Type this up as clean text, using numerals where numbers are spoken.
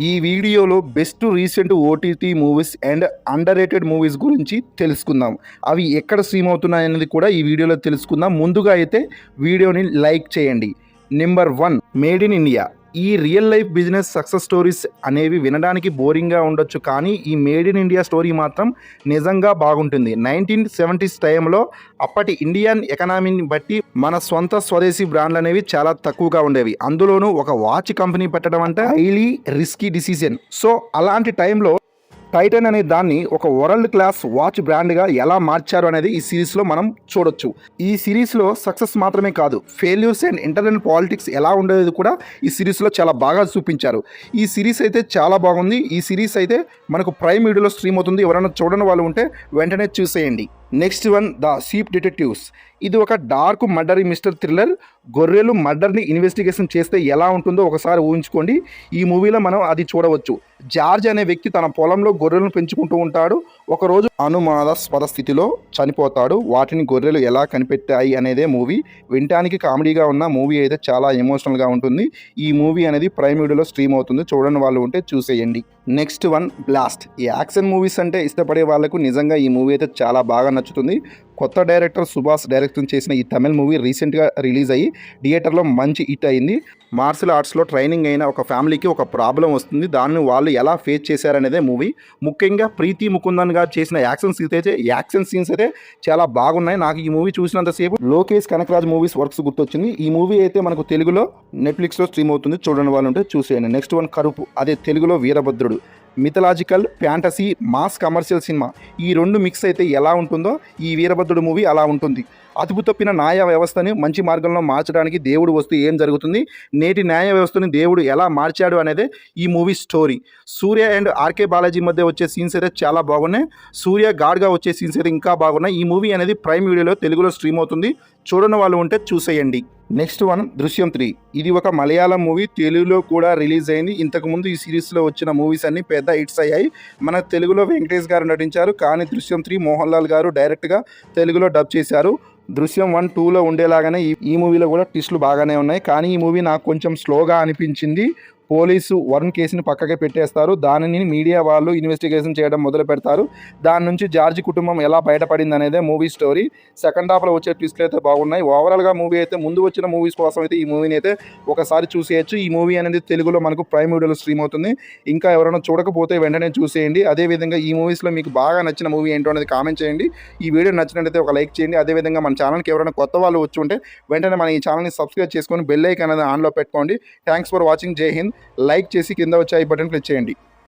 ఈ వీడియోలో best recent OTT movies and under rated movies గురించి తెలుసుకుందాం. అవి ఎక్కడ స్ట్రీమ్ అవుతున్నాయనేది కూడా ఈ వీడియోలో తెలుసుకుందాం. ముందుగా అయితే వీడియోని లైక్ చేయండి. Number 1, made in India. ఈ real life business success stories అనేవి వినడానికి బోరింగ్గా ఉండొచ్చు, కానీ ఈ మేడ్ ఇన్ ఇండియా స్టోరీ మాత్రం నిజంగా బాగుంటుంది. 1970s టైంలో అప్పటి ఇండియన్ ఎకనామీని బట్టి మన సొంత స్వదేశీ బ్రాండ్లు అనేవి చాలా తక్కువగా ఉండేవి. అందులోనూ ఒక వాచ్ కంపెనీ పెట్టడం అంటే హైలీ రిస్కీ డిసిజన్. సో అలాంటి టైంలో టైటన్ అనే దాన్ని ఒక వరల్డ్ క్లాస్ వాచ్ బ్రాండ్గా ఎలా మార్చారు అనేది ఈ సిరీస్లో మనం చూడొచ్చు. ఈ సిరీస్లో సక్సెస్ మాత్రమే కాదు, ఫెయిల్యూర్స్ అండ్ ఇంటర్నల్ పాలిటిక్స్ ఎలా ఉండేది కూడా ఈ సిరీస్లో చాలా బాగా చూపించారు. ఈ సిరీస్ అయితే చాలా బాగుంది. ఈ సిరీస్ అయితే మనకు ప్రైమ్ వీడియోలో స్ట్రీమ్ అవుతుంది. ఎవరైనా చూడని వాళ్ళు ఉంటే వెంటనే చూసేయండి. Next one, the sheep detectives. ఇది ఒక డార్క్ మర్డర్ మిస్టర్ థ్రిల్లర్. గొర్రెలు మర్డర్ని ఇన్వెస్టిగేషన్ చేస్తే ఎలా ఉంటుందో ఒకసారి ఊహించుకోండి. ఈ మూవీలో మనం అది చూడవచ్చు. జార్జ్ అనే వ్యక్తి తన పొలంలో గొర్రెలను పెంచుకుంటూ ఉంటాడు. ఒకరోజు అనుమానాస్పద స్థితిలో చనిపోతాడు. వాటిని గొర్రెలు ఎలా కనిపెట్టాయి అనేదే మూవీ. వినటానికి కామెడీగా ఉన్న మూవీ అయితే చాలా ఎమోషనల్గా ఉంటుంది. ఈ మూవీ అనేది ప్రైమ్ వీడియోలో స్ట్రీమ్ అవుతుంది. చూడని వాళ్ళు ఉంటే చూసేయండి. Next one, blast. ఈ యాక్షన్ మూవీస్ అంటే ఇష్టపడే వాళ్ళకు నిజంగా ఈ మూవీ అయితే చాలా బాగా నచ్చుతుంది. కొత్త డైరెక్టర్ సుభాష్ డైరెక్షన్ చేసిన ఈ తమిళ్ మూవీ రీసెంట్గా రిలీజ్ అయ్యి థియేటర్లో మంచి హిట్ అయింది. మార్షల్ ఆర్ట్స్లో ట్రైనింగ్ అయిన ఒక ఫ్యామిలీకి ఒక ప్రాబ్లం వస్తుంది. దాన్ని వాళ్ళు ఎలా ఫేస్ చేశారనేదే మూవీ. ముఖ్యంగా ప్రీతి ముకుందన్ గారు చేసిన యాక్షన్ సీన్స్ అయితే చాలా బాగున్నాయి. నాకు ఈ మూవీ చూసినంతసేపు లోకేష్ కనకరాజ్ మూవీస్ వర్క్స్ గుర్తొచ్చింది. ఈ మూవీ అయితే మనకు తెలుగులో నెట్ఫ్లిక్స్లో స్ట్రీమ్ అవుతుంది. చూడని వాళ్ళు ఉంటే చూసేయండి. Next one, Karuppu. అదే తెలుగులో Veerabhadrudu. Mythological, fantasy, mass commercial cinema ఈ రెండు మిక్స్ అయితే ఎలా ఉంటుందో ఈ వీరభద్రుడు మూవీ అలా ఉంటుంది. అదుపు తప్పిన న్యాయ వ్యవస్థని మంచి మార్గంలో మార్చడానికి దేవుడు వస్తూ ఏం జరుగుతుంది, నేటి న్యాయ వ్యవస్థని దేవుడు ఎలా మార్చాడు అనేది ఈ movie story. Surya and RK Balaji మధ్య వచ్చే సీన్స్ అయితే చాలా బాగున్నాయి. సూర్య గాడ్గా వచ్చే సీన్స్ అయితే ఇంకా బాగున్నాయి. ఈ మూవీ అనేది ప్రైమ్ వీడియోలో తెలుగులో స్ట్రీమ్ అవుతుంది. చూడని వాళ్ళు ఉంటే చూసేయండి. నెక్స్ట్ వన్, దృశ్యం 3. ఇది ఒక మలయాళం మూవీ. తెలుగులో కూడా రిలీజ్ అయింది. ఇంతకుముందు ఈ సిరీస్లో వచ్చిన మూవీస్ అన్నీ పెద్ద హిట్స్ అయ్యాయి. మన తెలుగులో వెంకటేష్ గారు నటించారు, కానీ దృశ్యం 3 మోహన్ లాల్ గారు డైరెక్ట్గా తెలుగులో డబ్ చేశారు. దృశ్యం 1, 2లో ఉండేలాగానే ఈ మూవీలో కూడా ట్విస్టులు బాగానే ఉన్నాయి, కానీ ఈ మూవీ నాకు కొంచెం స్లోగా అనిపించింది. పోలీసు వరుణ్ కేసుని పక్కకే పెట్టేస్తారు. దానిని మీడియా వాళ్ళు ఇన్వెస్టిగేషన్ చేయడం మొదలు పెడతారు. దాని నుంచి జార్జ్ కుటుంబం ఎలా బయటపడింది అనేదే మూవీ స్టోరీ. సెకండ్ హాఫ్లో వచ్చే ట్విస్ట్లు అయితే బాగున్నాయి. ఓవరాల్గా మూవీ అయితే ముందు వచ్చిన మూవీస్ కోసం అయితే ఈ మూవీని అయితే ఒకసారి చూసేయచ్చు. ఈ మూవీ అనేది తెలుగులో మనకు ప్రైమ్ వీడియోలో స్ట్రీమ్ అవుతుంది. ఇంకా ఎవరైనా చూడకపోతే వెంటనే చూసేయండి. అదేవిధంగా ఈ మూవీస్లో మీకు బాగా నచ్చిన మూవీ ఏంటో అనేది కామెంట్ చేయండి. ఈ వీడియో నచ్చినట్లయితే ఒక లైక్ చేయండి. అదేవిధంగా మన ఛానల్కి ఎవరైనా కొత్త వాళ్ళు వచ్చి ఉంటే వెంటనే మన ఈ ఛానల్ని సబ్స్క్రైబ్ చేసుకొని బెల్ ఐకాన్ అనేది ఆన్లో పెట్టుకోండి. Thanks for watching. జై హింద్. లైక్ చేసి కింద వచ్చే ఐ బటన్ క్లిక్ చేయండి.